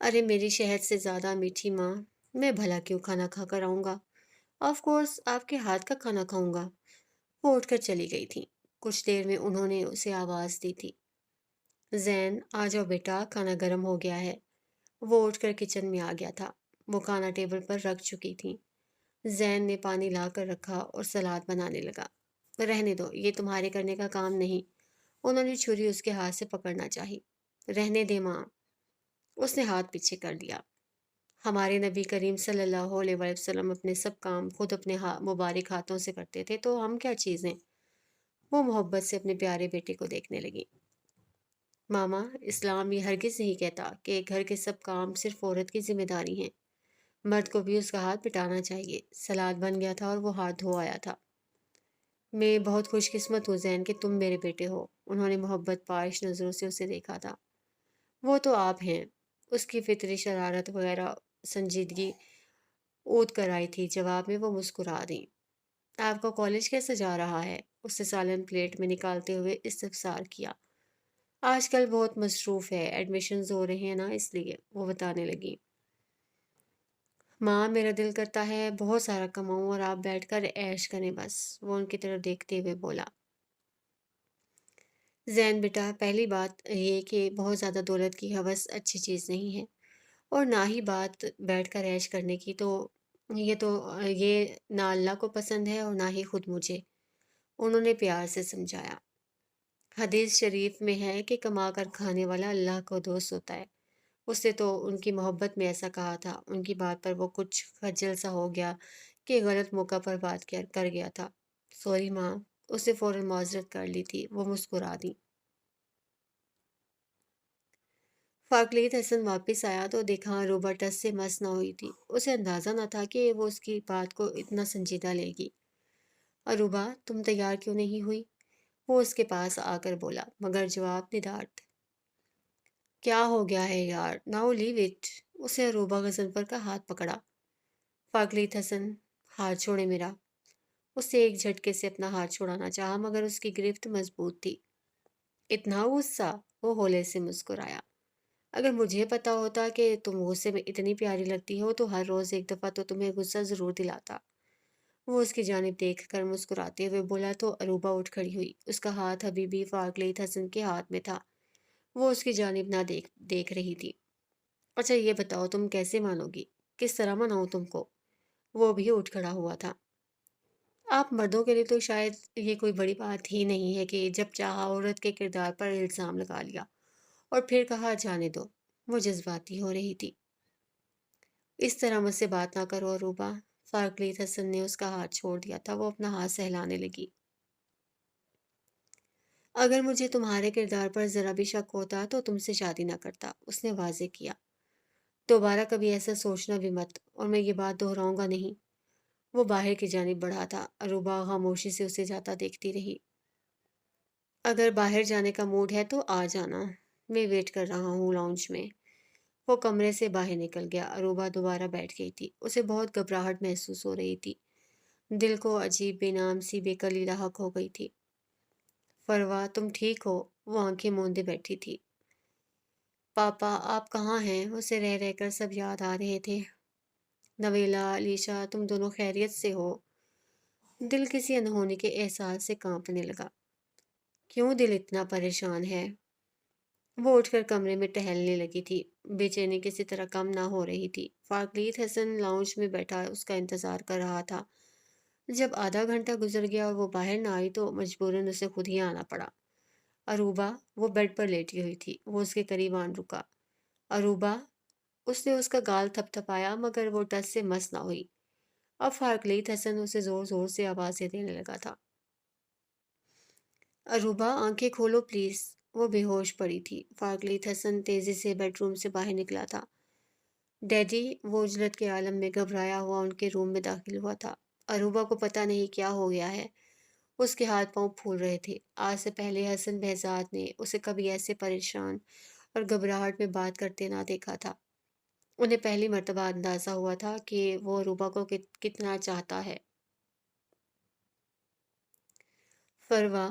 ارے میری شہد سے زیادہ میٹھی ماں، میں بھلا کیوں کھانا کھا کر آؤں گا؟ آف کورس آپ کے ہاتھ کا کھانا کھاؤں گا۔ وہ اٹھ کر چلی گئی تھی۔ کچھ دیر میں انہوں نے اسے آواز دی تھی، زین آ جاؤ بیٹا، کھانا گرم ہو گیا ہے۔ وہ اٹھ کر کچن میں آ گیا تھا۔ وہ کھانا ٹیبل پر رکھ چکی تھی۔ زین نے پانی لا کر رکھا اور سلاد بنانے لگا۔ رہنے دو، یہ تمہارے کرنے کا کام نہیں۔ انہوں نے چھری اس کے ہاتھ سے پکڑنا چاہی۔ رہنے دے ماں۔ اس نے ہاتھ پیچھے کر دیا۔ ہمارے نبی کریم صلی اللہ علیہ وآلہ وسلم اپنے سب کام خود اپنے مبارک ہاتھوں سے کرتے تھے، تو ہم کیا چیزیں؟ وہ محبت سے اپنے پیارے بیٹے کو دیکھنے لگی۔ ماما، اسلام یہ ہرگز نہیں کہتا کہ گھر کے سب کام صرف عورت کی ذمہ داری ہیں۔ مرد کو بھی اس کا ہاتھ پٹانا چاہیے۔ سلاد بن گیا تھا اور وہ ہاتھ دھو آیا تھا۔ میں بہت خوش قسمت ہوں زین کہ تم میرے بیٹے ہو۔ انہوں نے محبت پاش نظروں سے اسے دیکھا تھا۔ وہ تو آپ ہیں۔ اس کی فطری شرارت وغیرہ سنجیدگی اود کر آئی تھی۔ جواب میں وہ مسکرا دیں۔ آپ کا کالج کیسے جا رہا ہے؟ اس سے سالن پلیٹ میں نکالتے ہوئے استفسار کیا۔ آج کل بہت مصروف ہے، ایڈمیشنز ہو رہے ہیں نا، اس لیے، وہ بتانے لگی۔ ماں، میرا دل کرتا ہے بہت سارا کماؤں اور آپ بیٹھ کر عیش کریں بس، وہ ان کی طرف دیکھتے ہوئے بولا۔ زین بیٹا، پہلی بات یہ کہ بہت زیادہ دولت کی ہوس اچھی چیز نہیں ہے، اور نہ ہی بات بیٹھ کر عیش کرنے کی، یہ نہ اللہ کو پسند ہے اور نہ ہی خود مجھے، انہوں نے پیار سے سمجھایا۔ حدیث شریف میں ہے کہ کما کر کھانے والا اللہ کو دوست ہوتا ہے۔ اس نے تو ان کی محبت میں ایسا کہا تھا۔ ان کی بات پر وہ کچھ خجل سا ہو گیا کہ غلط موقع پر بات کر گیا تھا۔ سوری ماں، اس نے فوراً معذرت کر لی تھی۔ وہ مسکرا دی۔ فاقلیت حسن واپس آیا تو دیکھا روبا ٹس سے مس نہ ہوئی تھی۔ اسے اندازہ نہ تھا کہ وہ اس کی بات کو اتنا سنجیدہ لے گی۔ اروبا، تم تیار کیوں نہیں ہوئی؟ وہ اس کے پاس آ کر بولا، مگر جواب ندارت۔ کیا ہو گیا ہے یار، ناؤ لیو اٹ۔ اسے اروبا غضنفر کا ہاتھ پکڑا۔ فاقلیت حسن، ہاتھ چھوڑے میرا۔ اس نے ایک جھٹکے سے اپنا ہاتھ چھڑانا چاہا مگر اس کی گرفت مضبوط تھی۔ اتنا غصہ؟ وہ ہولے سے مسکرایا۔ اگر مجھے پتا ہوتا کہ تم غصے میں اتنی پیاری لگتی ہو تو ہر روز ایک دفعہ تو تمہیں غصہ ضرور دلاتا۔ وہ اس کی جانب دیکھ کر مسکراتے ہوئے بولا تو اروبا اٹھ کھڑی ہوئی۔ اس کا ہاتھ ابھی بھی فاقلیت حسن کے ہاتھ میں تھا۔ وہ اس کی جانب نہ دیکھ رہی تھی۔ اچھا یہ بتاؤ تم کیسے مانو گی؟ کس طرح مناؤں تم کو؟ وہ بھی اٹھ کھڑا ہوا تھا۔ آپ مردوں کے لیے تو شاید یہ کوئی بڑی بات ہی نہیں ہے کہ جب چاہا عورت کے کردار پر الزام لگا لیا اور پھر کہا جانے دو۔ وہ جذباتی ہو رہی تھی۔ اس طرح مجھ سے بات نہ کرو اروبا۔ فاقلیت حسن نے اس کا ہاتھ چھوڑ دیا تھا۔ وہ اپنا ہاتھ سہلانے لگی۔ اگر مجھے تمہارے کردار پر ذرا بھی شک ہوتا تو تم سے شادی نہ کرتا، اس نے واضح کیا۔ دوبارہ کبھی ایسا سوچنا بھی مت، اور میں یہ بات دہراؤں گا نہیں۔ وہ باہر کی جانب بڑھا تھا۔ اروبا خاموشی سے اسے جاتا دیکھتی رہی۔ اگر باہر جانے کا موڈ ہے تو آ جانا، میں ویٹ کر رہا ہوں لاؤنج میں۔ وہ کمرے سے باہر نکل گیا۔ اروبا دوبارہ بیٹھ گئی تھی۔ اسے بہت گھبراہٹ محسوس ہو رہی تھی۔ دل کو عجیب بے نام سی بے کلی لاحق ہو گئی تھی۔ فروا، تم ٹھیک ہو؟ وہ آنکھیں موندے بیٹھی تھی۔ پاپا آپ کہاں ہیں؟ اسے رہ رہ کر سب یاد آ رہے تھے۔ نویلا، علیشا، تم دونوں خیریت سے ہو؟ دل کسی انہونی کے احساس سے کانپنے لگا۔ کیوں دل اتنا پریشان ہے؟ وہ اٹھ کر کمرے میں ٹہلنے لگی تھی۔ بے چینی کسی طرح کم نہ ہو رہی تھی۔ فاقلیت حسن لاؤنج میں بیٹھا اس کا انتظار کر رہا تھا۔ جب آدھا گھنٹہ گزر گیا اور وہ باہر نہ آئی تو مجبوراً اسے خود ہی آنا پڑا۔ اروبا، وہ بیڈ پر لیٹی ہوئی تھی۔ وہ اس کے قریب آن رکا۔ اروبا، اس نے اس کا گال تھپ تھپایا مگر وہ ٹس سے مس نہ ہوئی۔ اب فاقلیت حسن اسے زور زور سے آوازیں دینے لگا تھا۔ اروبا، آنکھیں کھولو پلیز۔ وہ بے ہوش پڑی تھی۔ فاقلیت حسن تیزی سے بیڈ روم سے باہر نکلا تھا۔ ڈیڈی، وہ اجلت کے عالم میں گھبرایا ہوا ان کے روم میں داخل ہوا تھا۔ اروبا کو پتہ نہیں کیا ہو گیا ہے۔ اس کے ہاتھ پاؤں پھول رہے تھے۔ آج سے پہلے حسن بہزاد نے اسے کبھی ایسے پریشان اور گھبراہٹ میں بات کرتے نہ دیکھا تھا۔ انہیں پہلی مرتبہ اندازہ ہوا تھا کہ وہ اروبا کو کتنا چاہتا ہے۔ فروا،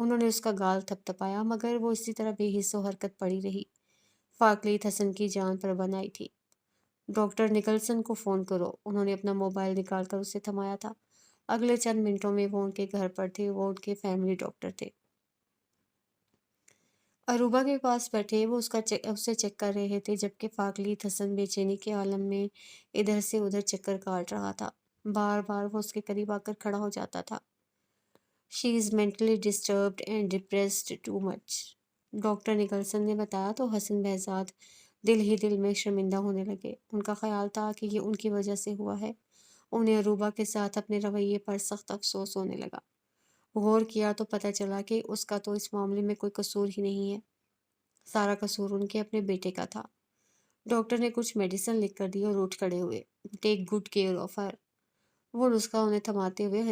انہوں نے اس کا گال تھپتھپایا مگر وہ اسی طرح بے حس و حرکت پڑی رہی۔ فاقلیت حسن کی جان پر بن آئی تھی۔ ڈاکٹر نکلسن کو فون کرو۔ انہوں نے اپنا موبائل نکال کر اسے تھمایا تھا۔ اگلے چند منٹوں میں وہ ان کے گھر پر تھے، وہ ان کے فیملی ڈاکٹر تھے۔ اروبا کے پاس بیٹھے وہ اسے چیک کر رہے تھے، جبکہ فاقلیت حسن بے چینی کے عالم میں ادھر سے ادھر چکر کاٹ رہا تھا۔ بار بار وہ اس کے قریب آ کر کھڑا ہو جاتا تھا۔ She is mentally disturbed and depressed too much, doctor Nicholson نے بتایا تو حسن بہزاد دل ہی دل میں شرمندہ ہونے لگے۔ ان کا خیال تھا کہ یہ ان کی وجہ سے ہوا ہے۔ انہیں اروبا کے ساتھ اپنے رویے پر سخت افسوس ہونے لگا۔ غور کیا تو پتہ چلا کہ اس کا تو اس معاملے میں کوئی قصور ہی نہیں ہے، سارا قصور ان کے اپنے بیٹے کا تھا۔ ڈاکٹر نے کچھ میڈیسن لکھ کر دی اور اٹھ کھڑے ہوئے۔ Take good care of her, وہ نسخہ انہیں تھماتے ہوئے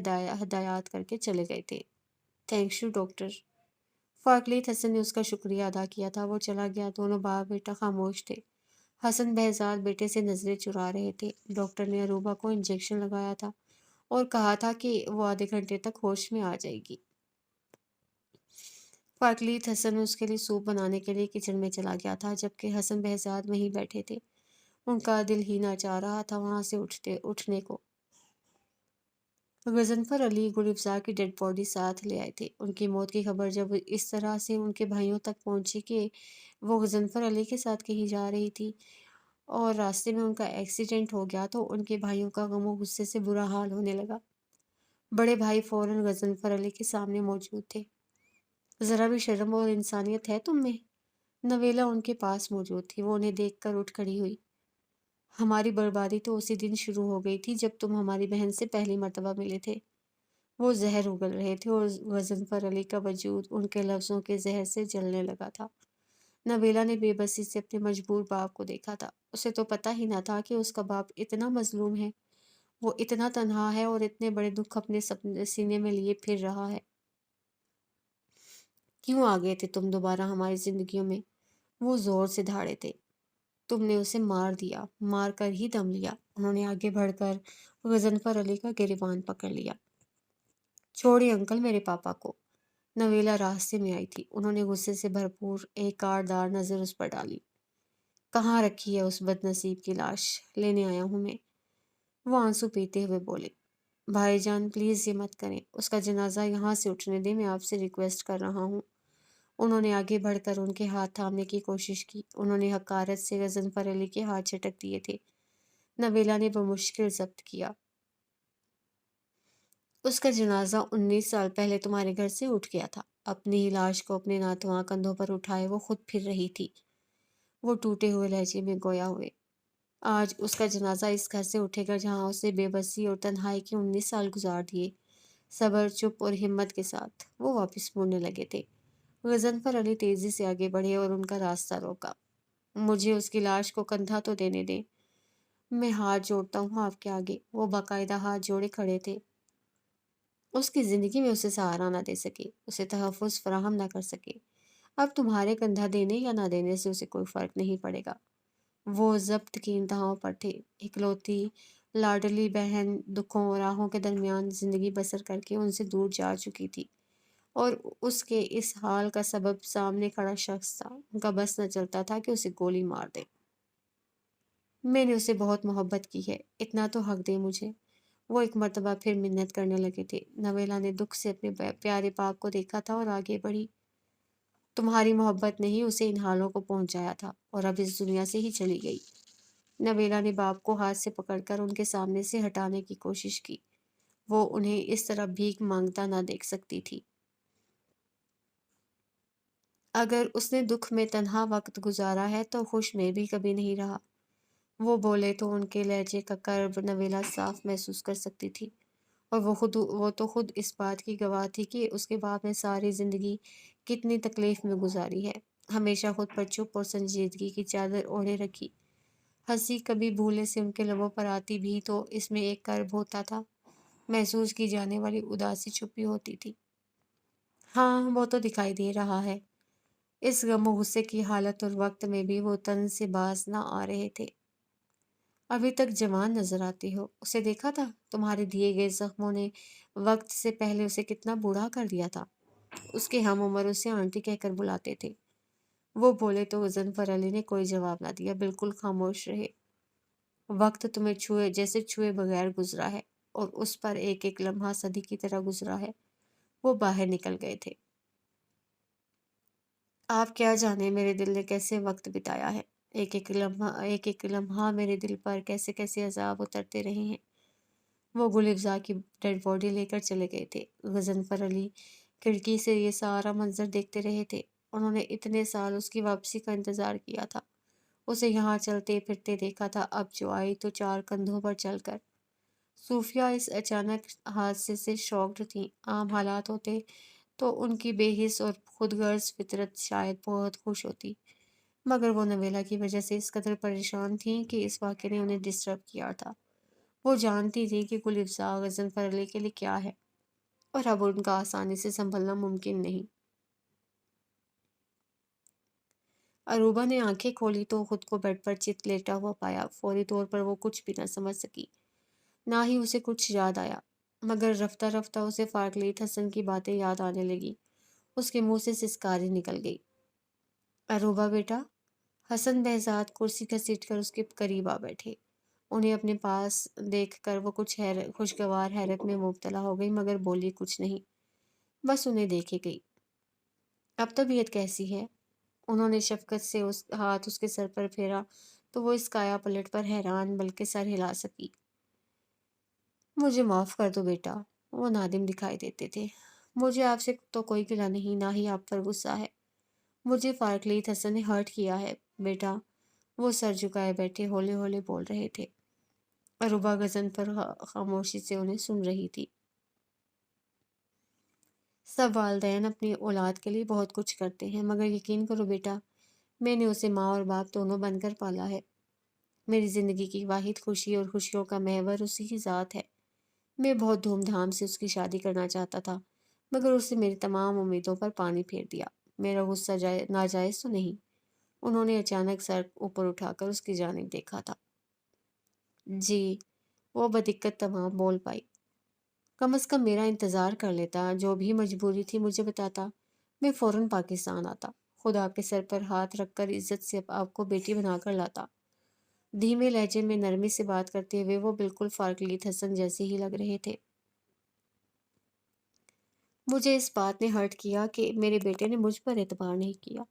ہدایات کر کے چلے گئے تھے۔ Thanks you doctor. فاقلیت حسن نے اس کا شکریہ ادا کیا تھا۔ وہ چلا گیا۔ دونوں باپ بیٹا خاموش تھے۔ حسن بہزاد بیٹے سے نظریں چرا رہے تھے۔ ڈاکٹر نے اروبا کو انجیکشن لگایا تھا اور کہا تھا کہ وہ آدھے گھنٹے تک ہوش میں آ جائے گی۔ فاقلیت حسن اس کے لیے سوپ بنانے کے لیے کچن میں چلا گیا تھا، جبکہ حسن بہزاد وہیں بیٹھے تھے۔ ان کا دل ہی نہ چاہ رہا تھا وہاں سے اٹھنے کو۔ غضنفر علی گل افزا کی ڈیڈ باڈی ساتھ لے آئے تھے۔ ان کی موت کی خبر جب اس طرح سے ان کے بھائیوں تک پہنچی کہ وہ غضنفر علی کے ساتھ کہیں جا رہی تھی اور راستے میں ان کا ایکسیڈنٹ ہو گیا، تو ان کے بھائیوں کا غم و غصے سے برا حال ہونے لگا۔ بڑے بھائی فوراً غضنفر علی کے سامنے موجود تھے۔ ذرا بھی شرم اور انسانیت ہے تم میں؟ نویلا ان کے پاس موجود تھی۔ وہ انہیں دیکھ کر اٹھ کھڑی ہوئی۔ ہماری بربادی تو اسی دن شروع ہو گئی تھی جب تم ہماری بہن سے پہلی مرتبہ ملے تھے۔ وہ زہر اگل رہے تھے اور غضنفر علی کا وجود ان کے لفظوں کے زہر سے جلنے لگا تھا۔ نویلا نے بے بسی سے اپنے مجبور باپ کو دیکھا تھا۔ اسے تو پتہ ہی نہ تھا کہ اس کا باپ اتنا مظلوم ہے، وہ اتنا تنہا ہے اور اتنے بڑے دکھ اپنے سینے میں لیے پھر رہا ہے۔ کیوں آ گئے تھے تم دوبارہ ہماری زندگیوں میں؟ وہ زور سے دھاڑے تھے۔ تم نے اسے مار دیا، مار کر ہی دم لیا۔ انہوں نے آگے بڑھ کر غضنفر علی کا گریبان پکڑ لیا۔ چھوڑیے انکل میرے پاپا کو۔ نویلا راستے میں آئی تھی۔ انہوں نے غصے سے بھرپور ایک کاردار نظر اس پر ڈالی۔ کہاں رکھی ہے اس بد نصیب کی لاش؟ لینے آیا ہوں میں، وہ آنسو پیتے ہوئے بولے۔ بھائی جان پلیز یہ مت کریں، اس کا جنازہ یہاں سے اٹھنے دیں، میں آپ سے ریکویسٹ کر رہا ہوں۔ انہوں نے آگے بڑھ کر ان کے ہاتھ تھامنے کی کوشش کی۔ انہوں نے حقارت سے غضنفر علی کے ہاتھ جھٹک دیے تھے۔ نویلا نے بمشکل ضبط کیا۔ اس کا جنازہ 19 سال پہلے تمہارے گھر سے اٹھ گیا تھا۔ اپنی ہی لاش کو اپنے ناتواں کندھوں پر اٹھائے وہ خود پھر رہی تھی۔ وہ ٹوٹے ہوئے لہجے میں گویا ہوئے۔ آج اس کا جنازہ اس گھر سے اٹھے گا جہاں اسے بے بسی اور تنہائی کے 19 سال گزار دیے، صبر، چپ اور ہمت کے ساتھ۔ وہ واپس مڑنے لگے تھے۔ غضنفر علی تیزی سے آگے بڑھے اور ان کا راستہ روکا۔ مجھے اس کی لاش کو کندھا تو دینے دیں، میں ہاتھ جوڑتا ہوں آپ کے آگے۔ وہ باقاعدہ ہاتھ جوڑے کھڑے تھے۔ اس کی زندگی میں اسے سہارا نہ دے سکے، اسے تحفظ فراہم نہ کر سکے۔ اب تمہارے کندھا دینے یا نہ دینے سے اسے کوئی فرق نہیں پڑے گا۔ وہ ضبط کی انتہاؤں پر تھے۔ اکلوتی لاڈلی بہن دکھوں اور آہوں کے درمیان زندگی بسر کر کے ان سے دور جا چکی تھی، اور اس کے اس حال کا سبب سامنے کھڑا شخص تھا۔ ان کا بس نہ چلتا تھا کہ اسے گولی مار دے۔ میں نے اسے بہت محبت کی ہے، اتنا تو حق دے مجھے۔ وہ ایک مرتبہ پھر منت کرنے لگے تھے۔ نویلا نے دکھ سے اپنے پیارے باپ کو دیکھا تھا اور آگے بڑھی۔ تمہاری محبت نے ہی اسے ان حالوں کو پہنچایا تھا اور اب اس دنیا سے ہی چلی گئی۔ نویلا نے باپ کو ہاتھ سے پکڑ کر ان کے سامنے سے ہٹانے کی کوشش کی۔ وہ انہیں اس طرح بھیک مانگتا نہ دیکھ سکتی تھی۔ اگر اس نے دکھ میں تنہا وقت گزارا ہے تو خوش میں بھی کبھی نہیں رہا۔ وہ بولے تو ان کے لہجے کا کرب نویلا صاف محسوس کر سکتی تھی، اور وہ تو خود اس بات کی گواہ تھی کہ اس کے باپ نے ساری زندگی کتنی تکلیف میں گزاری ہے، ہمیشہ خود پر چپ اور سنجیدگی کی چادر اوڑھے رکھی۔ ہنسی کبھی بھولے سے ان کے لبوں پر آتی بھی تو اس میں ایک کرب ہوتا تھا، محسوس کی جانے والی اداسی چھپی ہوتی تھی۔ ہاں وہ تو دکھائی دے رہا ہے۔ اس غم و غصے کی حالت اور وقت میں بھی وہ تن سے باز نہ آ رہے تھے۔ ابھی تک جوان نظر آتی ہو، اسے دیکھا تھا؟ تمہارے دیے گئے زخموں نے وقت سے پہلے اسے کتنا بوڑھا کر دیا تھا۔ اس کے ہم عمر اسے آنٹی کہہ کر بلاتے تھے۔ وہ بولے تو غضنفر علی نے کوئی جواب نہ دیا، بالکل خاموش رہے۔ وقت تمہیں چھوئے جیسے چھوئے بغیر گزرا ہے، اور اس پر ایک ایک لمحہ صدی کی طرح گزرا ہے۔ وہ باہر نکل گئے تھے۔ آپ کیا جانے میرے دل نے کیسے وقت بتایا ہے، ایک ایک لمحہ میرے دل پر کیسے کیسے عذاب اترتے رہے ہیں۔ وہ گل افزا کی ڈیڈ باڈی لے کر چلے گئے تھے۔ غضنفر علی کھڑکی سے یہ سارا منظر دیکھتے رہے تھے۔ انہوں نے اتنے سال اس کی واپسی کا انتظار کیا تھا، اسے یہاں چلتے پھرتے دیکھا تھا، اب جو آئی تو چار کندھوں پر چل کر۔ صوفیہ اس اچانک حادثے سے شاکڈ تھیں۔ عام حالات ہوتے تو ان کی بے حس اور خود غرض فطرت شاید بہت خوش ہوتی، مگر وہ نویلا کی وجہ سے اس قدر پریشان تھیں کہ اس واقعے نے انہیں ڈسٹرب کیا تھا۔ وہ جانتی تھی کہ گل افزا غضنفر علی کے لیے کیا ہے، اور اب ان کا آسانی سے سنبھلنا ممکن نہیں۔ اروبا نے آنکھیں کھولی تو خود کو بیڈ پر چت لیٹا ہوا پایا۔ فوری طور پر وہ کچھ بھی نہ سمجھ سکی، نہ ہی اسے کچھ یاد آیا، مگر رفتہ رفتہ اسے فارغلیت حسن کی باتیں یاد آنے لگی۔ اس کے منہ سے سسکاری نکل گئی۔ اروبا بیٹا۔ حسن بہزاد کرسی گھسیٹ کر اس کے قریب آ بیٹھے۔ انہیں اپنے پاس دیکھ کر وہ کچھ خوشگوار حیرت میں مبتلا ہو گئی، مگر بولی کچھ نہیں، بس انہیں دیکھے گئی۔ اب طبیعت کیسی ہے؟ انہوں نے شفقت سے ہاتھ اس کے سر پر پھیرا تو وہ اس کایا پلٹ پر حیران بلکہ سر ہلا سکی۔ مجھے معاف کر دو بیٹا، وہ نادم دکھائی دیتے تھے۔ مجھے آپ سے تو کوئی گلہ نہیں، نہ ہی آپ پر غصہ ہے۔ مجھے فارغلیت حسن نے ہرٹ کیا ہے بیٹا، وہ سر جھکائے بیٹھے ہولے ہولے بول رہے تھے۔ اروبا غضن پر خاموشی سے انہیں سن رہی تھی۔ سب والدین اپنی اولاد کے لیے بہت کچھ کرتے ہیں، مگر یقین کرو بیٹا، میں نے اسے ماں اور باپ دونوں بن کر پالا ہے۔ میری زندگی کی واحد خوشی اور خوشیوں کا محور اسی کی ذات ہے۔ میں بہت دھوم دھام سے اس کی شادی کرنا چاہتا تھا، مگر اس نے میری تمام امیدوں پر پانی پھیر دیا۔ میرا غصہ ناجائز تو نہیں؟ انہوں نے اچانک سر اوپر اٹھا کر اس کی جانب دیکھا تھا۔ جی، وہ بدقت تمام بول پائی۔ کم از کم میرا انتظار کر لیتا، جو بھی مجبوری تھی مجھے بتاتا، میں فوراً پاکستان آتا، خود آپ کے سر پر ہاتھ رکھ کر عزت سے آپ کو بیٹی بنا کر لاتا۔ دھیمے لہجے میں نرمی سے بات کرتے ہوئے وہ بالکل فارغلیت حسن جیسے ہی لگ رہے تھے۔ مجھے اس بات نے ہرٹ کیا کہ میرے بیٹے نے مجھ پر اعتبار نہیں کیا،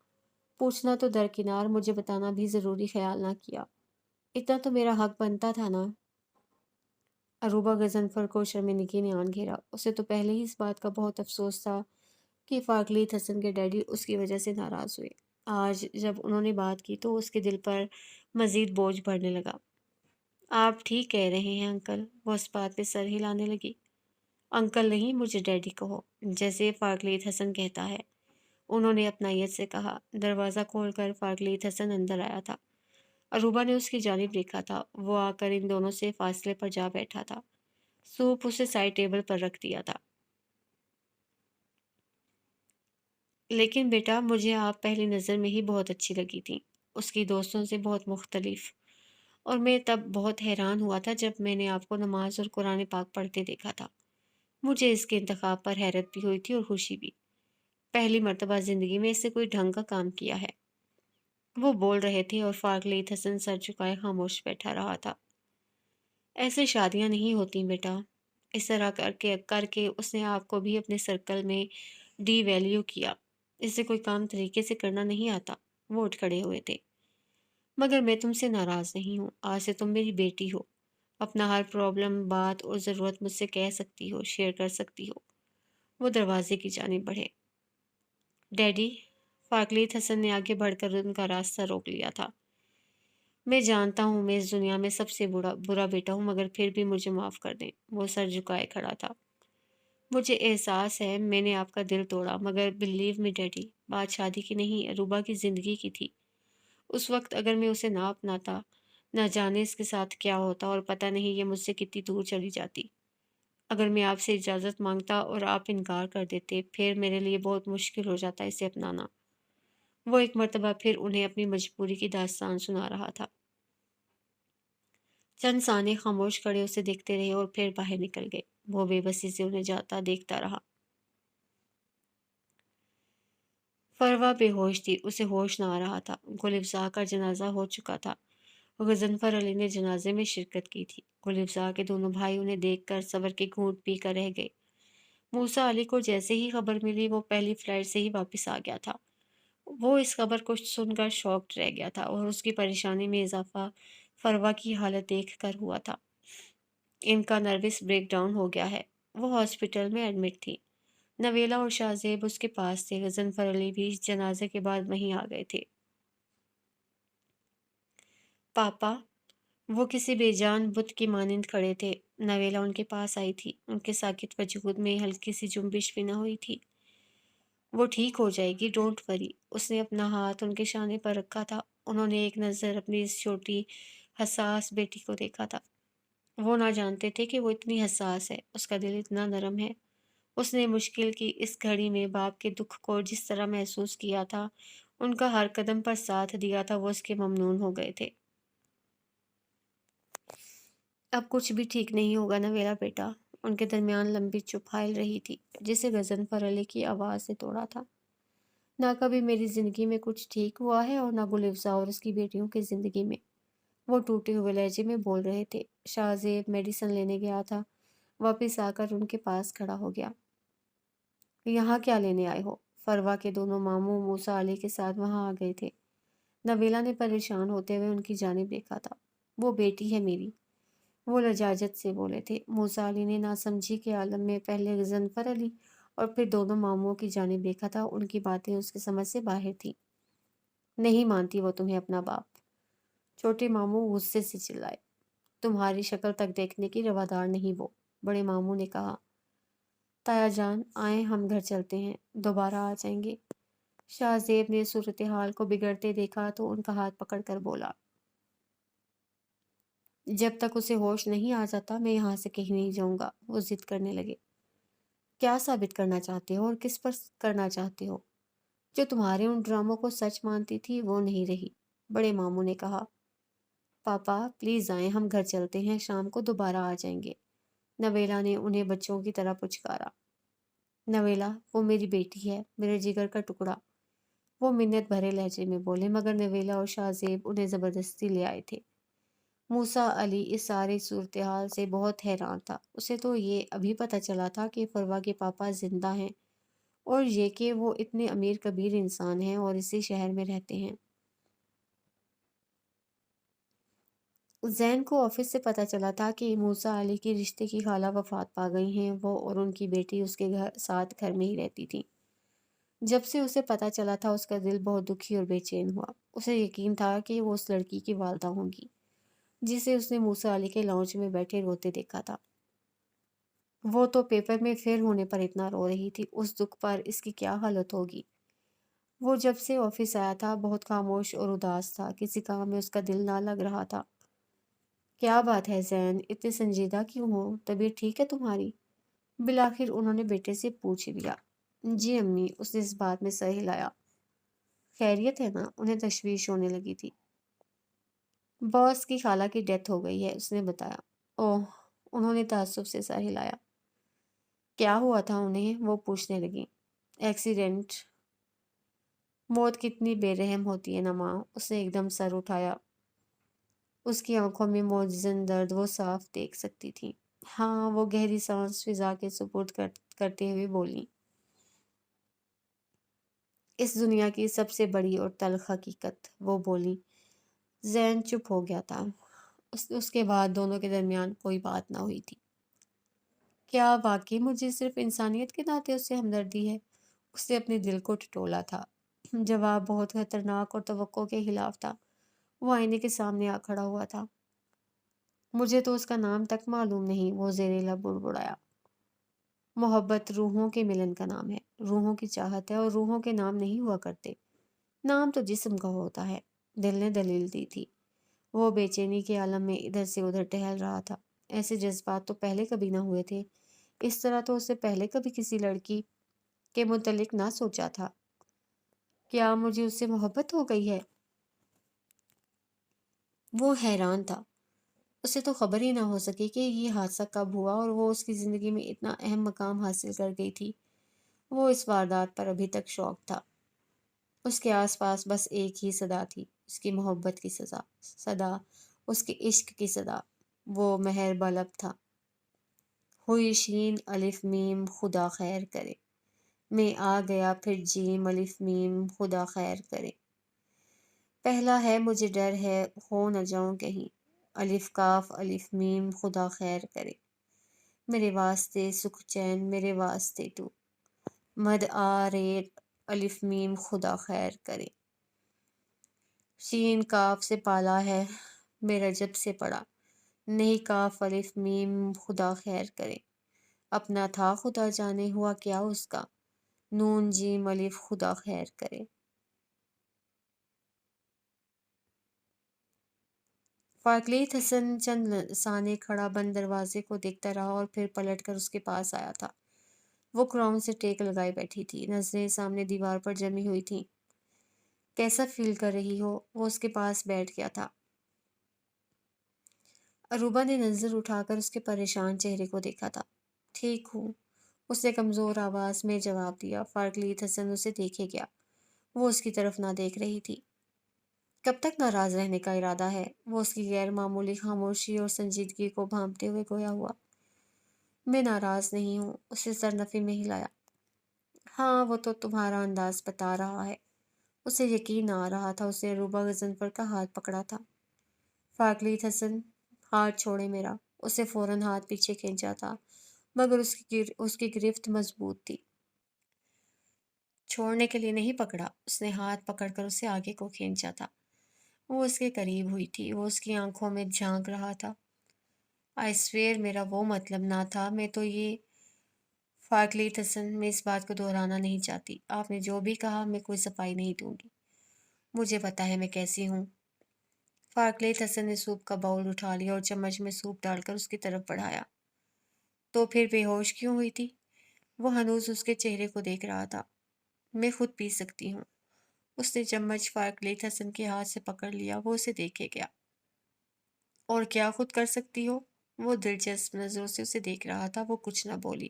پوچھنا تو درکنار، مجھے بتانا بھی ضروری خیال نہ کیا۔ اتنا تو میرا حق بنتا تھا نا۔ اروبا غضنفر کو شرمندگی نے آن گھیرا۔ اسے تو پہلے ہی اس بات کا بہت افسوس تھا کہ فارغلیت حسن کے ڈیڈی اس کی وجہ سے ناراض ہوئے۔ آج جب انہوں نے بات کی تو اس کے دل پر مزید بوجھ بڑھنے لگا۔ آپ ٹھیک کہہ رہے ہیں انکل، وہ اس بات پہ سر ہلانے لگی۔ انکل نہیں، مجھے ڈیڈی کہو، جیسے فارغلیت حسن کہتا ہے، انہوں نے اپنائیت سے کہا۔ دروازہ کھول کر فارغلیت حسن اندر آیا تھا۔ اروبا نے اس کی جانب دیکھا تھا۔ وہ آ کر ان دونوں سے فاصلے پر جا بیٹھا تھا۔ سوپ اسے سائڈ ٹیبل پر رکھ دیا تھا۔ لیکن بیٹا، مجھے آپ پہلی نظر میں ہی بہت اچھی لگی تھی، اس کی دوستوں سے بہت مختلف، اور میں تب بہت حیران ہوا تھا جب میں نے آپ کو نماز اور قرآن پاک پڑھتے دیکھا تھا۔ مجھے اس کے انتخاب پر حیرت بھی ہوئی تھی اور خوشی بھی۔ پہلی مرتبہ زندگی میں اس سے کوئی ڈھنگ کا کام کیا ہے۔ وہ بول رہے تھے اور فارغلیت حسن سر جھکائے خاموش بیٹھا رہا تھا۔ ایسے شادیاں نہیں ہوتی بیٹا، اس طرح کر کے اس نے آپ کو بھی اپنے سرکل میں ڈی ویلیو کیا۔ اسے کوئی کام طریقے سے کرنا نہیں آتا۔ وہ اٹھ کھڑے ہوئے تھے۔ مگر میں تم سے ناراض نہیں ہوں، آج سے تم میری بیٹی ہو، اپنا ہر پرابلم، بات اور ضرورت مجھ سے کہہ سکتی ہو، شیئر کر سکتی ہو۔ وہ دروازے کی جانب بڑھے۔ ڈیڈی، فارغلیت حسن نے آگے بڑھ کر ان کا راستہ روک لیا تھا۔ میں جانتا ہوں میں اس دنیا میں سب سے برا بیٹا ہوں، مگر پھر بھی مجھے معاف کر دیں۔ وہ سر جھکائے کھڑا تھا۔ مجھے احساس ہے میں نے آپ کا دل توڑا، مگر بلیو می ڈیڈی، بات شادی کی نہیں، اروبا کی زندگی کی تھی۔ اس وقت اگر میں اسے نہ اپناتا، نہ جانے اس کے ساتھ کیا ہوتا، اور پتہ نہیں یہ مجھ سے کتنی دور چلی جاتی۔ اگر میں آپ سے اجازت مانگتا اور آپ انکار کر دیتے، پھر میرے لیے بہت مشکل ہو جاتا اسے اپنانا۔ وہ ایک مرتبہ پھر انہیں اپنی مجبوری کی داستان سنا رہا تھا۔ چند ثانیے خاموش کھڑے اسے دیکھتے رہے اور پھر باہر نکل گئے۔ وہ بے بسی سے انہیں جاتا دیکھتا رہا۔ فروا بے ہوش تھی، اسے ہوش نہ آ رہا تھا۔ گل افزا کا جنازہ ہو چکا تھا۔ غضنفر علی نے جنازے میں شرکت کی تھی۔ گل افزا کے دونوں بھائی انہیں دیکھ کر صبر کے گھونٹ پی کر رہ گئے۔ موسیٰ علی کو جیسے ہی خبر ملی وہ پہلی فلائٹ سے ہی واپس آ گیا تھا۔ وہ اس خبر کو سن کر شاکڈ رہ گیا تھا اور اس کی پریشانی میں اضافہ فروا کی حالت دیکھ کر ہوا تھا۔ ان کا نروس بریک ڈاؤن ہو گیا ہے۔ وہ ہاسپٹل میں ایڈمٹ تھی۔ نویلا اور شاہ زیب اس کے پاس تھے۔ غضنفر علی بھی جنازے کے بعد وہیں آ گئے تھے۔ پاپا، وہ کسی بے جان بت کی مانند کھڑے تھے۔ نویلا ان کے پاس آئی تھی۔ ان کے ساکت وجود میں ہلکی سی جنبش بھی نہ ہوئی تھی۔ وہ ٹھیک ہو جائے گی، ڈونٹ وری۔ اس نے اپنا ہاتھ ان کے شانے پر رکھا تھا۔ انہوں نے ایک نظر اپنی اس چھوٹی حساس بیٹی کو دیکھا تھا۔ وہ نہ جانتے تھے کہ وہ اتنی حساس ہے، اس کا دل اتنا نرم ہے۔ اس نے مشکل کی اس گھڑی میں باپ کے دکھ کو جس طرح محسوس کیا تھا، ان کا ہر قدم پر ساتھ دیا تھا، وہ اس کے ممنون ہو گئے تھے۔ اب کچھ بھی ٹھیک نہیں ہوگا نویلا بیٹا۔ ان کے درمیان لمبی چپ حائل رہی تھی، جسے غضنفر علی کی آواز نے توڑا تھا۔ نہ کبھی میری زندگی میں کچھ ٹھیک ہوا ہے اور نہ گل افزا اور اس کی بیٹیوں کی زندگی میں۔ وہ ٹوٹے ہوئے لہجے میں بول رہے تھے۔ شاہ زیب میڈیسن لینے گیا تھا، واپس آ کر ان کے پاس کھڑا ہو گیا۔ یہاں کیا لینے آئے ہو؟ فروا کے دونوں ماموں موسیٰ علی کے ساتھ وہاں آ گئے تھے۔ نویلا نے پریشان ہوتے ہوئے ان کی جانب دیکھا تھا۔ وہ بیٹی ہے میری، وہ لجاجت سے بولے تھے۔ موسیٰ علی نے ناسمجھی کے عالم میں پہلے غضنفر علی اور پھر دونوں ماموں کی جانب دیکھا تھا۔ ان کی باتیں اس کی سمجھ سے باہر تھیں۔ نہیں مانتی وہ تمہیں اپنا باپ، چھوٹے ماموں غصے سے چلائے۔ تمہاری شکل تک دیکھنے کی روادار نہیں وہ، بڑے ماموں نے کہا۔ تایا جان آئیں ہم گھر چلتے ہیں، دوبارہ آ جائیں گے۔ شاہ زیب نے صورتحال کو بگڑتے دیکھا تو ان کا ہاتھ پکڑ کر بولا، جب تک اسے ہوش نہیں آ جاتا میں یہاں سے کہیں نہیں جاؤں گا۔ وہ ضد کرنے لگے۔ کیا ثابت کرنا چاہتے ہو اور کس پر کرنا چاہتے ہو؟ جو تمہارے ان ڈراموں کو سچ مانتی تھی وہ نہیں رہی، بڑے ماموں نے کہا۔ پاپا پلیز آئیں ہم گھر چلتے ہیں، شام کو دوبارہ آ جائیں گے۔ نویلا نے انہیں بچوں کی طرح پچکارا۔ نویلا وہ میری بیٹی ہے، میرے جگر کا ٹکڑا، وہ منت بھرے لہجے میں بولے، مگر نویلا اور شاہ زیب انہیں زبردستی لے آئے تھے۔ موسیٰ علی اس ساری صورتحال سے بہت حیران تھا۔ اسے تو یہ ابھی پتہ چلا تھا کہ فروا کے پاپا زندہ ہیں، اور یہ کہ وہ اتنے امیر کبیر انسان ہیں اور اسی شہر میں رہتے ہیں۔ زین کو آفس سے پتہ چلا تھا کہ موسیٰ علی کی رشتے کی خالہ وفات پا گئی ہیں۔ وہ اور ان کی بیٹی اس کے ساتھ گھر میں ہی رہتی تھی۔ جب سے اسے پتہ چلا تھا اس کا دل بہت دکھی اور بے چین ہوا۔ اسے یقین تھا کہ وہ اس لڑکی کی والدہ ہوں گی جسے اس نے موسیٰ علی کے لاؤنج میں بیٹھے روتے دیکھا تھا۔ وہ تو پیپر میں فیل ہونے پر اتنا رو رہی تھی، اس دکھ پر اس کی کیا حالت ہوگی۔ وہ جب سے آفس آیا تھا بہت خاموش اور اداس تھا، کسی کام میں اس کا دل نہ لگ رہا تھا۔ کیا بات ہے زین، اتنے سنجیدہ کیوں ہو؟ طبیعت ٹھیک ہے تمہاری؟ بالآخر انہوں نے بیٹے سے پوچھ لیا۔ جی امی، اس نے اس بات میں سر ہلایا۔ خیریت ہے نا؟ انہیں تشویش ہونے لگی تھی۔ باس کی خالہ کی ڈیتھ ہو گئی ہے، اس نے بتایا۔ اوہ، انہوں نے تعصب سے سر ہلایا۔ کیا ہوا تھا انہیں؟ وہ پوچھنے لگی۔ ایکسیڈنٹ۔ موت کتنی بے رحم ہوتی ہے نا ماں، اس نے ایک دم سر اٹھایا۔ اس کی آنکھوں میں موجزن درد وہ صاف دیکھ سکتی تھی۔ ہاں، وہ گہری سانس فضا کے سپرد کرتے ہوئے بولی۔ اس دنیا کی سب سے بڑی اور تلخ حقیقت، وہ بولی۔ زین چپ ہو گیا تھا۔ اس کے بعد دونوں کے درمیان کوئی بات نہ ہوئی تھی۔ کیا واقعی مجھے صرف انسانیت کے ناطے اس سے ہمدردی ہے؟ اس نے اپنے دل کو ٹٹولا تھا۔ جواب بہت خطرناک اور توقع کے خلاف تھا۔ وہ آئینے کے سامنے آ کھڑا ہوا تھا۔ مجھے تو اس کا نام تک معلوم نہیں، وہ زیر لب بڑبڑایا۔ محبت روحوں کے ملن کا نام ہے، روحوں کی چاہت ہے، اور روحوں کے نام نہیں ہوا کرتے، نام تو جسم کا ہوتا ہے، دل نے دلیل دی تھی۔ وہ بے چینی کے عالم میں ادھر سے ادھر ٹہل رہا تھا۔ ایسے جذبات تو پہلے کبھی نہ ہوئے تھے، اس طرح تو اس سے پہلے کبھی کسی لڑکی کے متعلق نہ سوچا تھا۔ کیا مجھے اس سے محبت ہو گئی ہے؟ وہ حیران تھا۔ اسے تو خبر ہی نہ ہو سکی کہ یہ حادثہ کب ہوا اور وہ اس کی زندگی میں اتنا اہم مقام حاصل کر گئی تھی۔ وہ اس واردات پر ابھی تک شاک تھا۔ اس کے آس پاس بس ایک ہی صدا تھی، اس کی محبت کی صدا، اس کے عشق کی صدا۔ وہ مہر بلب تھا، ہوئی شین الف میم خدا خیر کرے، میں آ گیا پھر جیم الف میم خدا خیر کرے، پہلا ہے مجھے ڈر ہے ہو نہ جاؤں کہیں، الف کاف الف میم خدا خیر کرے، میرے واسطے سکھ چین میرے واسطے تو، مد آ رے الف میم خدا خیر کرے، شین کاف سے پالا ہے میرا جب سے پڑا، نہیں کاف الف میم خدا خیر کرے، اپنا تھا خدا جانے ہوا کیا اس کا، نون جیم الف خدا خیر کرے۔ فاقلیت حسن چند سانے کھڑا بند دروازے کو دیکھتا رہا اور پھر پلٹ کر اس کے پاس آیا تھا۔ وہ کراؤن سے ٹیک لگائے بیٹھی تھی، نظریں سامنے دیوار پر جمی ہوئی تھیں۔ کیسا فیل کر رہی ہو؟ وہ اس کے پاس بیٹھ گیا تھا۔ اروبا نے نظر اٹھا کر اس کے پریشان چہرے کو دیکھا تھا۔ ٹھیک ہوں، اس نے کمزور آواز میں جواب دیا۔ فاقلیت حسن اسے دیکھے گیا، وہ اس کی طرف نہ دیکھ رہی تھی۔ کب تک ناراض رہنے کا ارادہ ہے؟ وہ اس کی غیر معمولی خاموشی اور سنجیدگی کو بھانپتے ہوئے گویا ہوا۔ میں ناراض نہیں ہوں، اسے سرنفی میں ہلایا۔ ہاں، وہ تو تمہارا انداز بتا رہا ہے۔ اسے یقین آ رہا تھا اس نے اروبا غضنفر کا ہاتھ پکڑا تھا۔ فاقلیت حسن، ہاتھ چھوڑے میرا۔ اسے فوراً ہاتھ پیچھے کھینچا تھا مگر اس کی گرفت مضبوط تھی۔ چھوڑنے کے لیے نہیں پکڑا، اس نے ہاتھ پکڑ کر اسے آگے کو کھینچا تھا۔ وہ اس کے قریب ہوئی تھی، وہ اس کی آنکھوں میں جھانک رہا تھا۔ آئی سویئر میرا وہ مطلب نہ تھا، میں تو یہ… فاقلیت حسن، میں اس بات کو دہرانا نہیں چاہتی، آپ نے جو بھی کہا میں کوئی صفائی نہیں دوں گی، مجھے پتا ہے میں کیسی ہوں۔ فاقلیت حسن نے سوپ کا باؤل اٹھا لیا اور چمچ میں سوپ ڈال کر اس کی طرف بڑھایا۔ تو پھر بے ہوش کیوں ہوئی تھی؟ وہ ہنوز اس کے چہرے کو دیکھ رہا تھا۔ میں خود پی سکتی ہوں۔ اس نے چمچ فاقلیت حسن کے ہاتھ سے پکڑ لیا، وہ اسے دیکھے گیا۔ اور کیا خود کر سکتی ہو؟ وہ دلچسپ نظروں سے اسے دیکھ رہا تھا، وہ کچھ نہ بولی۔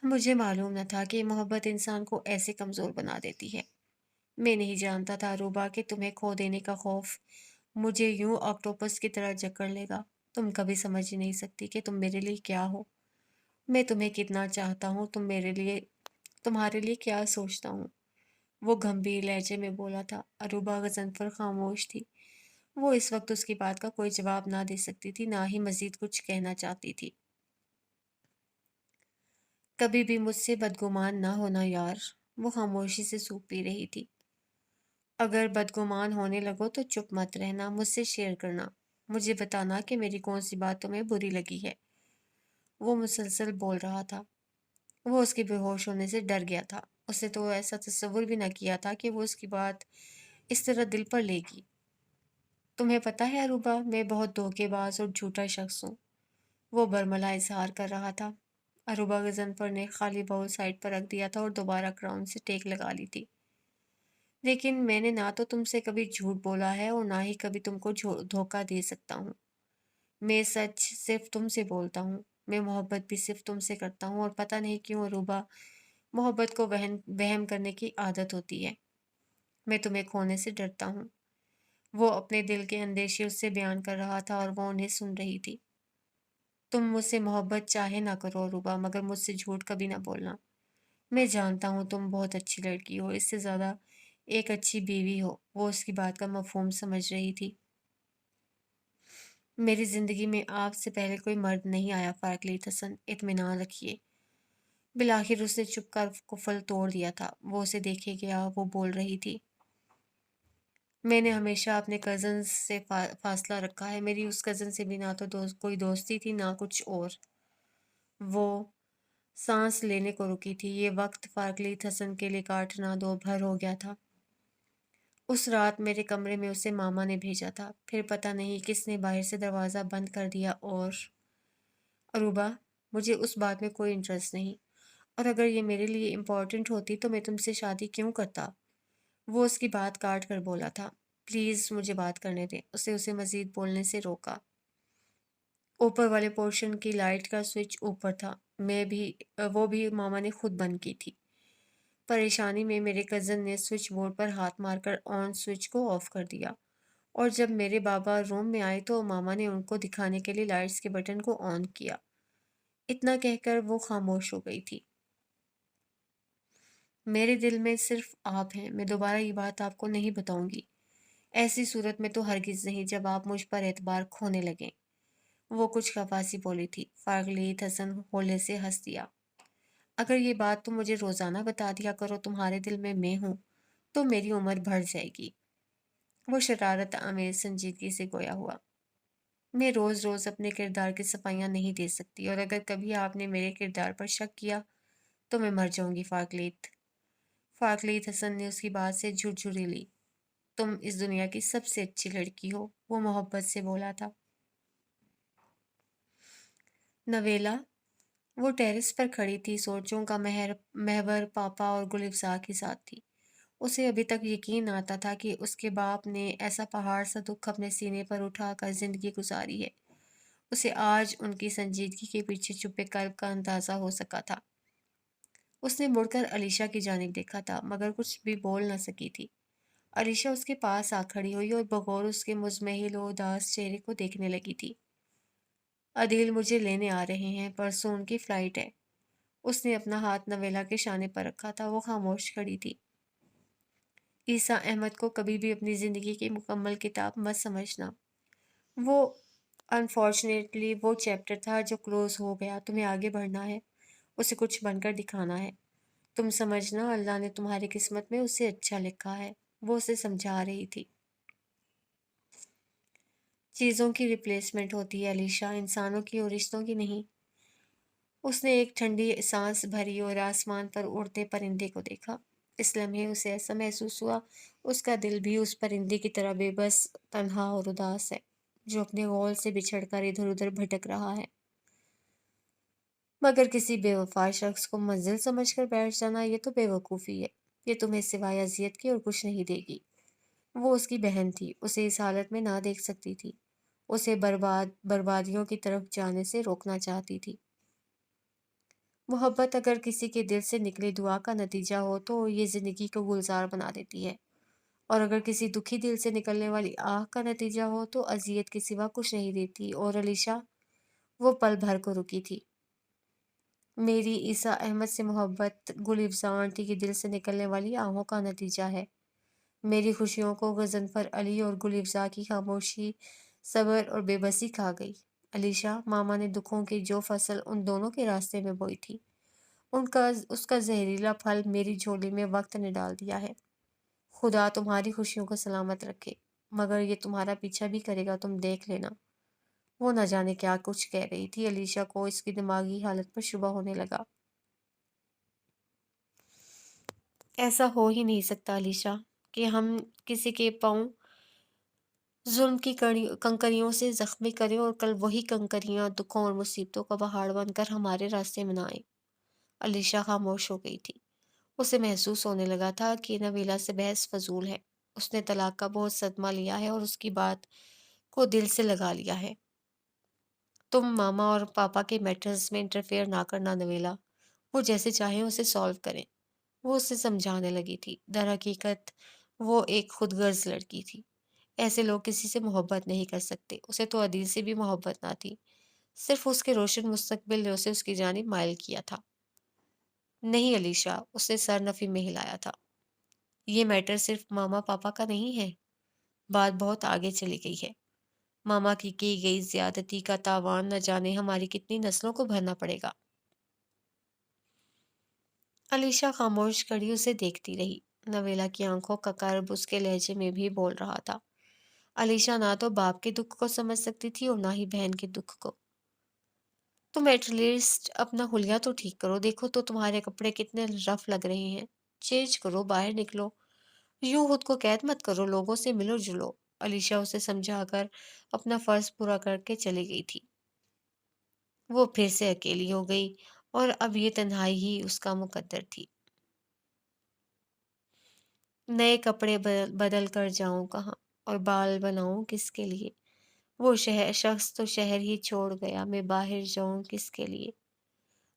مجھے معلوم نہ تھا کہ محبت انسان کو ایسے کمزور بنا دیتی ہے۔ میں نہیں جانتا تھا اروبا کہ تمہیں کھو دینے کا خوف مجھے یوں آکٹوپس کی طرح جکڑ لے گا۔ تم کبھی سمجھ ہی نہیں سکتی کہ تم میرے لیے کیا ہو، میں تمہیں کتنا چاہتا ہوں، تمہارے لیے کیا سوچتا ہوں۔ وہ گمبھیر لہجے میں بولا تھا۔ اروبا غضنفر خاموش تھی۔ وہ اس وقت اس کی بات کا کوئی جواب نہ دے سکتی تھی، نہ ہی مزید کچھ کہنا چاہتی تھی۔ کبھی بھی مجھ سے بدگمان نہ ہونا یار۔ وہ خاموشی سے سوپ پی رہی تھی۔ اگر بدگمان ہونے لگو تو چپ مت رہنا، مجھ سے شیئر کرنا، مجھے بتانا کہ میری کون سی بات تمہیں بری لگی ہے۔ وہ مسلسل بول رہا تھا۔ وہ اس کے بے ہوش ہونے سے ڈر گیا تھا۔ اس نے تو ایسا تصور بھی نہ کیا تھا کہ وہ اس کی بات اس طرح دل پر لے گی۔ تمہیں پتہ ہے اروبا، میں بہت دھوکے باز اور جھوٹا شخص ہوں، وہ برملا اظہار کر رہا تھا۔ اروبا غضنفر نے خالی باؤل سائڈ پر رکھ دیا تھا اور دوبارہ کراؤن سے ٹیک لگا لی تھی۔ لیکن میں نے نہ تو تم سے کبھی جھوٹ بولا ہے اور نہ ہی کبھی تم کو دھوکہ دے سکتا ہوں۔ میں سچ صرف تم سے بولتا ہوں، میں محبت بھی صرف تم سے کرتا ہوں، اور پتہ نہیں کیوں اروبا، محبت کو وہم کرنے کی عادت ہوتی ہے۔ میں تمہیں کھونے سے ڈرتا ہوں۔ وہ اپنے دل کے اندیشے اس سے بیان کر رہا تھا اور وہ انہیں سن رہی تھی۔ تم مجھ سے محبت چاہے نہ کرو اروبا، مگر مجھ سے جھوٹ کبھی نہ بولنا۔ میں جانتا ہوں تم بہت اچھی لڑکی ہو، اس سے زیادہ ایک اچھی بیوی ہو۔ وہ اس کی بات کا مفہوم سمجھ رہی تھی۔ میری زندگی میں آپ سے پہلے کوئی مرد نہیں آیا فاقلیت حسن، اطمینان رکھیے۔ بالآخر اس نے چپ کر قفل توڑ دیا تھا۔ وہ اسے دیکھے گیا، وہ بول رہی تھی۔ میں نے ہمیشہ اپنے کزن سے فاصلہ رکھا ہے، میری اس کزن سے بھی نہ تو کوئی دوستی تھی نہ کچھ اور۔ وہ سانس لینے کو رکی تھی۔ یہ وقت فاقلیت حسن کے لیے کاٹنا دو بھر ہو گیا تھا۔ اس رات میرے کمرے میں اسے ماما نے بھیجا تھا، پھر پتہ نہیں کس نے باہر سے دروازہ بند کر دیا اور… اروبا، مجھے اس بات میں کوئی انٹرسٹ نہیں، اور اگر یہ میرے لیے امپورٹنٹ ہوتی تو میں تم سے شادی کیوں کرتا؟ وہ اس کی بات کاٹ کر بولا تھا۔ پلیز مجھے بات کرنے دیں۔ اسے مزید بولنے سے روکا۔ اوپر والے پورشن کی لائٹ کا سوئچ اوپر تھا، وہ بھی ماما نے خود بند کی تھی۔ پریشانی میں میرے کزن نے سوئچ بورڈ پر ہاتھ مار کر آن سوئچ کو آف کر دیا، اور جب میرے بابا روم میں آئے تو ماما نے ان کو دکھانے کے لیے لائٹس کے بٹن کو آن کیا۔ اتنا کہہ کر وہ خاموش ہو گئی تھی۔ میرے دل میں صرف آپ ہیں، میں دوبارہ یہ بات آپ کو نہیں بتاؤں گی، ایسی صورت میں تو ہرگز نہیں جب آپ مجھ پر اعتبار کھونے لگیں۔ وہ کچھ کفاسی بولی تھی۔ فارغلیت حسن ہولے سے ہنس دیا۔ اگر یہ بات تم مجھے روزانہ بتا دیا کرو تمہارے دل میں ہوں تو میری عمر بڑھ جائے گی۔ وہ شرارت آمیز سنجیدگی سے گویا ہوا۔ میں روز روز اپنے کردار کی صفائیاں نہیں دے سکتی، اور اگر کبھی آپ نے میرے کردار پر شک کیا تو میں مر جاؤں گی فارغلیت۔ فارغلیت حسن نے اس کی بات سے جھرجھری لی۔ تم اس دنیا کی سب سے اچھی لڑکی ہو، وہ محبت سے بولا تھا۔ نویلا، وہ ٹیرس پر کھڑی تھی، سوچوں کا محور پاپا اور گل افزا کے ساتھ تھی۔ اسے ابھی تک یقین آتا تھا کہ اس کے باپ نے ایسا پہاڑ سا دکھ اپنے سینے پر اٹھا کر زندگی گزاری ہے۔ اسے آج ان کی سنجیدگی کے پیچھے چھپے قلب کا اندازہ ہو سکا تھا۔ اس نے مڑ کر علیشا کی جانب دیکھا تھا، مگر کچھ بھی بول نہ سکی تھی۔ علیشا اس کے پاس آ کھڑی ہوئی اور بغور اس کے مزمحل و اداس چہرے کو دیکھنے لگی تھی۔ عدیل مجھے لینے آ رہے ہیں، پرسوں ان کی فلائٹ ہے۔ اس نے اپنا ہاتھ نویلا کے شانے پر رکھا تھا۔ وہ خاموش کھڑی تھی۔ عیسیٰ احمد کو کبھی بھی اپنی زندگی کی مکمل کتاب مت سمجھنا۔ وہ انفارچونیٹلی وہ چیپٹر تھا جو کلوز ہو گیا۔ تمہیں آگے بڑھنا ہے، اسے کچھ بن کر دکھانا ہے۔ تم سمجھنا اللہ نے تمہاری قسمت میں اسے اچھا لکھا ہے۔ وہ اسے سمجھا رہی تھی۔ چیزوں کی ریپلیسمنٹ ہوتی ہے علیشا، انسانوں کی اور رشتوں کی نہیں۔ اس نے ایک ٹھنڈی سانس بھری اور آسمان پر اڑتے پرندے کو دیکھا۔ اس لمحے اسے ایسا محسوس ہوا اس کا دل بھی اس پرندے کی طرح بے بس، تنہا اور اداس ہے، جو اپنے غول سے بچھڑ کر ادھر ادھر بھٹک رہا ہے۔ مگر کسی بے وفا شخص کو منزل سمجھ کر بیٹھ جانا، یہ تو بے وقوفی ہے۔ یہ تمہیں سوائے اذیت کے اور کچھ نہیں دے گی۔ وہ اس کی بہن تھی، اسے اس حالت میں نہ دیکھ سکتی تھی۔ اسے بربادیوں کی طرف جانے سے روکنا چاہتی تھی۔ محبت اگر کسی کے دل سے نکلی دعا کا نتیجہ ہو تو یہ زندگی کو گلزار بنا دیتی ہے، اور اگر کسی دکھی دل سے نکلنے والی آہ کا نتیجہ ہو تو اذیت کے سوا کچھ نہیں دیتی۔ اور علیشا، وہ پل بھر کو رکی تھی۔ میری عیسیٰ احمد سے محبت گل افزا آنٹی کے دل سے نکلنے والی آہوں کا نتیجہ ہے۔ میری خوشیوں کو غضنفر علی اور گل افزا کی خاموشی، صبر اور بے بسی کھا گئی۔ علیشا، ماما نے دکھوں کی جو فصل ان دونوں کے راستے میں بوئی تھی، اس کا زہریلا پھل میری جھولی میں وقت نے ڈال دیا ہے۔ خدا تمہاری خوشیوں کو سلامت رکھے، مگر یہ تمہارا پیچھا بھی کرے گا، تم دیکھ لینا۔ وہ نہ جانے کیا کچھ کہہ رہی تھی۔ علیشا کو اس کی دماغی حالت پر شبہ ہونے لگا۔ ایسا ہو ہی نہیں سکتا علیشا کہ ہم کسی کے پاؤں ظلم کی کنکریوں سے زخمی کریں اور کل وہی کنکریاں دکھوں اور مصیبتوں کا پہاڑ بن کر ہمارے راستے میں نہ آئیں۔ علیشا خاموش ہو گئی تھی۔ اسے محسوس ہونے لگا تھا کہ نویلا سے بحث فضول ہے۔ اس نے طلاق کا بہت صدمہ لیا ہے اور اس کی بات کو دل سے لگا لیا ہے۔ تم ماما اور پاپا کے میٹرز میں انٹرفیئر نہ کرنا نویلا، وہ جیسے چاہیں اسے سالو کریں۔ وہ اسے سمجھانے لگی تھی۔ در حقیقت وہ ایک خود غرض لڑکی تھی۔ ایسے لوگ کسی سے محبت نہیں کر سکتے۔ اسے تو عدیل سے بھی محبت نہ تھی، صرف اس کے روشن مستقبل نے اسے اس کی جانب مائل کیا تھا۔ نہیں علیشا، اس نے سر نفی میں ہلایا تھا۔ یہ میٹر صرف ماما پاپا کا نہیں ہے، بات بہت آگے چلی گئی ہے۔ ماما کی گئی زیادتی کا تاوان نہ جانے ہماری کتنی نسلوں کو بھرنا پڑے گا۔ علیشا خاموش کھڑی اسے دیکھتی رہی۔ نویلا کی آنکھوں کا کرب اس کے لہجے میں بھی بول رہا تھا۔ علیشا نہ تو باپ کے دکھ کو سمجھ سکتی تھی اور نہ ہی بہن کے دکھ کو۔ تم ایٹ لیسٹ اپنا حلیہ تو ٹھیک کرو، دیکھو تو تمہارے کپڑے کتنے رف لگ رہے ہیں، چینج کرو، باہر نکلو، یوں خود کو قید مت کرو، لوگوں سے ملو جلو۔ علیشا اسے سمجھا کر اپنا فرض پورا کر کے چلی گئی تھی۔ وہ پھر سے اکیلی ہو گئی اور اب یہ تنہائی ہی اس کا مقدر تھی۔ نئے کپڑے بدل کر جاؤں کہاں، اور بال بناؤں کس کے لیے؟ وہ شخص تو شہر ہی چھوڑ گیا، میں باہر جاؤں کس کے لیے؟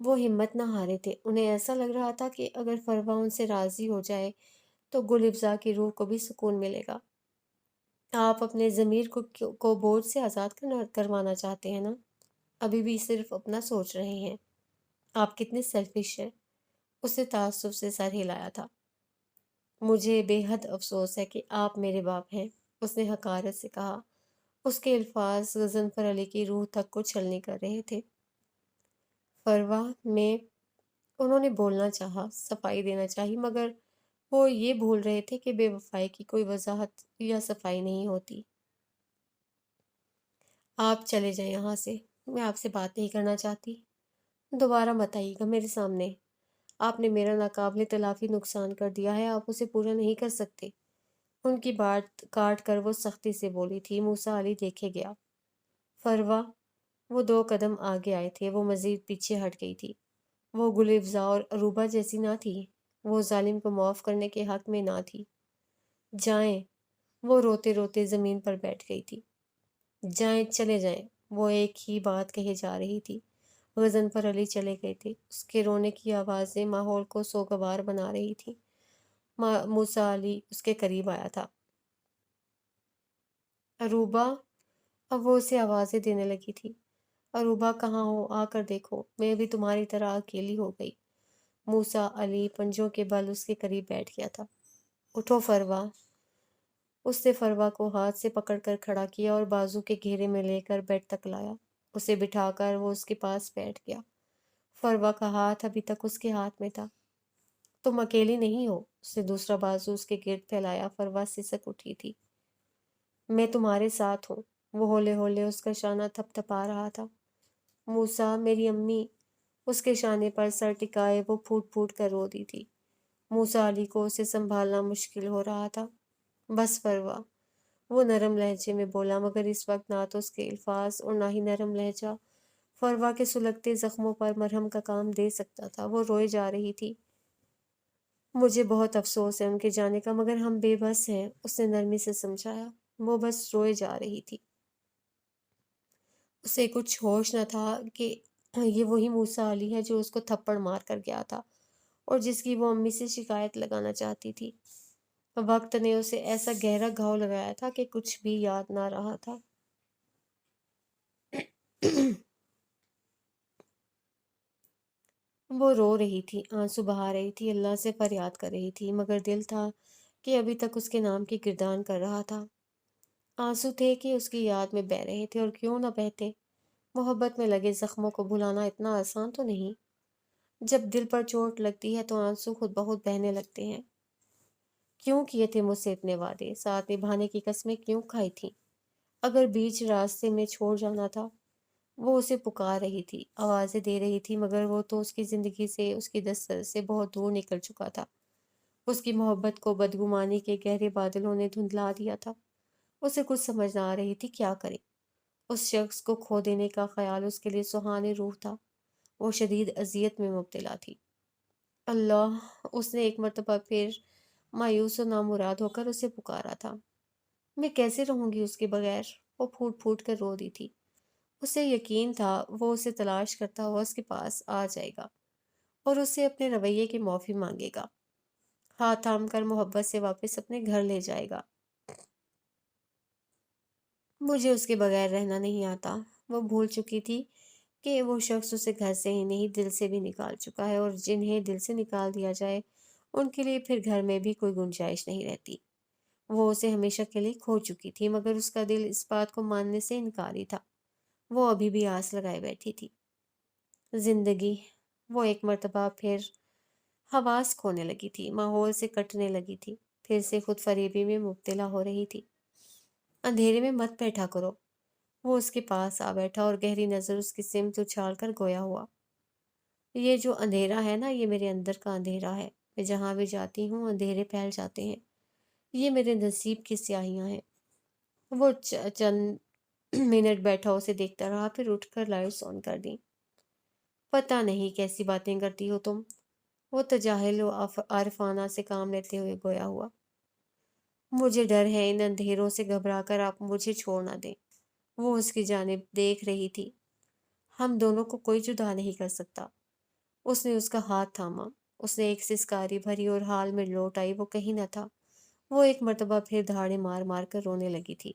وہ ہمت نہ ہارے تھے، انہیں ایسا لگ رہا تھا کہ اگر فروا ان سے راضی ہو جائے تو گل افزا کی روح کو بھی سکون ملے گا۔ آپ اپنے ضمیر کو بوجھ سے آزاد کروانا چاہتے ہیں نا؟ ابھی بھی صرف اپنا سوچ رہے ہیں۔ آپ کتنے سیلفش ہیں۔ اسے تعصب سے سر ہلایا تھا۔ مجھے بے حد افسوس ہے کہ آپ میرے باپ ہیں، اس نے حقارت سے کہا۔ اس کے الفاظ غضنفر علی کی روح تک کو چھلنی کر رہے تھے۔ فروا میں انہوں نے بولنا چاہا، صفائی دینا چاہی، مگر وہ یہ بھول رہے تھے کہ بے وفائی کی کوئی وضاحت یا صفائی نہیں ہوتی۔ آپ چلے جائیں یہاں سے، میں آپ سے بات نہیں کرنا چاہتی۔ دوبارہ مت آئیے گا میرے سامنے۔ آپ نے میرا ناقابل تلافی نقصان کر دیا ہے، آپ اسے پورا نہیں کر سکتے۔ ان کی بات کاٹ کر وہ سختی سے بولی تھی۔ موسیٰ علی دیکھے گیا۔ فروا، وہ 2 قدم آگے آئے تھے، وہ مزید پیچھے ہٹ گئی تھی۔ وہ گل افزا اور عروبہ جیسی نہ تھی، وہ ظالم کو معاف کرنے کے حق میں نہ تھی۔ جائیں، وہ روتے روتے زمین پر بیٹھ گئی تھی۔ جائیں، چلے جائیں، وہ ایک ہی بات کہے جا رہی تھی۔ غضنفر علی چلے گئے تھے، اس کے رونے کی آوازیں ماحول کو سوگوار بنا رہی تھیں۔ موسیٰ علی اس کے قریب آیا تھا۔ عروبہ، اب وہ اسے آوازیں دینے لگی تھی۔ عروبہ کہاں ہو، آ کر دیکھو، میں بھی تمہاری طرح اکیلی ہو گئی۔ موسیٰ علی پنجوں کے بل اس کے قریب بیٹھ گیا تھا۔ اٹھو فروا۔ اس نے فروا کو ہاتھ سے پکڑ کر کھڑا کیا اور بازو کے گھیرے میں لے کر بیڈ تک لایا۔ اسے بٹھا کر وہ اس کے پاس بیٹھ گیا۔ فروا کا ہاتھ ابھی تک اس کے ہاتھ میں تھا۔ تم اکیلی نہیں ہو، اس نے دوسرا بازو اس کے گرد پھیلایا۔ فروا سسک اٹھی تھی۔ میں تمہارے ساتھ ہوں۔ وہ ہولے ہولے اس کا شانہ تھپ تھپا رہا تھا۔ موسیٰ، میری امی، اس کے شانے پر سر ٹکائے وہ پھوٹ پھوٹ کر رو دی تھی۔ موسیٰ علی کو اسے سنبھالنا مشکل ہو رہا تھا۔ بس فروا، وہ نرم لہجے میں بولا، مگر اس وقت نہ تو اس کے الفاظ اور نہ ہی نرم لہجہ فروا کے سلگتے زخموں پر مرہم کا کام دے سکتا تھا۔ وہ روئے جا رہی تھی۔ مجھے بہت افسوس ہے ان کے جانے کا، مگر ہم بے بس ہیں، اس نے نرمی سے سمجھایا۔ وہ بس روئے جا رہی تھی۔ اسے کچھ ہوش نہ تھا کہ یہ وہی موسیٰ علی ہے جو اس کو تھپڑ مار کر گیا تھا اور جس کی وہ امی سے شکایت لگانا چاہتی تھی۔ وقت نے اسے ایسا گہرا گھاؤ لگایا تھا کہ کچھ بھی یاد نہ رہا تھا۔ وہ رو رہی تھی، آنسو بہا رہی تھی، اللہ سے فریاد کر رہی تھی، مگر دل تھا کہ ابھی تک اس کے نام کی گردان کر رہا تھا۔ آنسو تھے کہ اس کی یاد میں بہہ رہے تھے، اور کیوں نہ بہتے۔ محبت میں لگے زخموں کو بھلانا اتنا آسان تو نہیں۔ جب دل پر چوٹ لگتی ہے تو آنسو خود بخود بہنے لگتے ہیں۔ کیوں کیے تھے مجھ سے اتنے وعدے، ساتھ نبھانے کی قسمیں کیوں کھائی تھیں؟ اگر بیچ راستے میں چھوڑ جانا تھا۔ وہ اسے پکار رہی تھی، آوازیں دے رہی تھی، مگر وہ تو اس کی زندگی سے، اس کی دسترس سے بہت دور نکل چکا تھا۔ اس کی محبت کو بدگمانی کے گہرے بادلوں نے دھندلا دیا تھا۔ اسے کچھ سمجھ نہ آ رہی تھی کیا کرے۔ اس شخص کو کھو دینے کا خیال اس کے لیے سہانے روح تھا۔ وہ شدید اذیت میں مبتلا تھی۔ اللہ، اس نے ایک مرتبہ پھر مایوس و نامراد ہو کر اسے پکارا تھا۔ میں کیسے رہوں گی اس کے بغیر؟ وہ پھوٹ پھوٹ کر رو دی تھی۔ اسے یقین تھا وہ اسے تلاش کرتا ہوا اس کے پاس آ جائے گا اور اس سے اپنے رویے کی معافی مانگے گا، ہاتھ تھام کر محبت سے واپس اپنے گھر لے جائے گا۔ مجھے اس کے بغیر رہنا نہیں آتا۔ وہ بھول چکی تھی کہ وہ شخص اسے گھر سے ہی نہیں دل سے بھی نکال چکا ہے، اور جنہیں دل سے نکال دیا جائے ان کے لیے پھر گھر میں بھی کوئی گنجائش نہیں رہتی۔ وہ اسے ہمیشہ کے لیے کھو چکی تھی، مگر اس کا دل اس بات کو ماننے سے انکاری تھا۔ وہ ابھی بھی آس لگائے بیٹھی تھی۔ زندگی، وہ ایک مرتبہ پھر حواس کھونے لگی تھی، ماحول سے کٹنے لگی تھی، پھر سے خود فریبی میں مبتلا ہو رہی تھی۔ اندھیرے میں مت بیٹھا کرو۔ وہ اس کے پاس آ بیٹھا اور گہری نظر اس کی سمت اچھال کر گویا ہوا۔ یہ جو اندھیرا ہے نا، یہ میرے اندر کا اندھیرا ہے۔ میں جہاں بھی جاتی ہوں اندھیرے پھیل جاتے ہیں۔ یہ میرے نصیب کی سیاہیاں ہیں۔ وہ چند منٹ بیٹھا اسے دیکھتا رہا، پھر اٹھ کر لائٹس آن کر دی۔ پتہ نہیں کیسی باتیں کرتی ہو تم، وہ تجاہل و عارفانہ سے کام لیتے ہوئے گویا ہوا۔ مجھے ڈر ہے ان اندھیروں سے گھبرا کر آپ مجھے چھوڑ نہ دیں۔ وہ اس کی جانب دیکھ رہی تھی۔ ہم دونوں کو کوئی جدا نہیں کر سکتا۔ اس نے اس کا ہاتھ تھاما۔ اس نے ایک سسکاری بھری اور حال میں لوٹ آئی، وہ کہیں نہ تھا۔ وہ ایک مرتبہ پھر دھاڑے مار مار کر رونے لگی تھی۔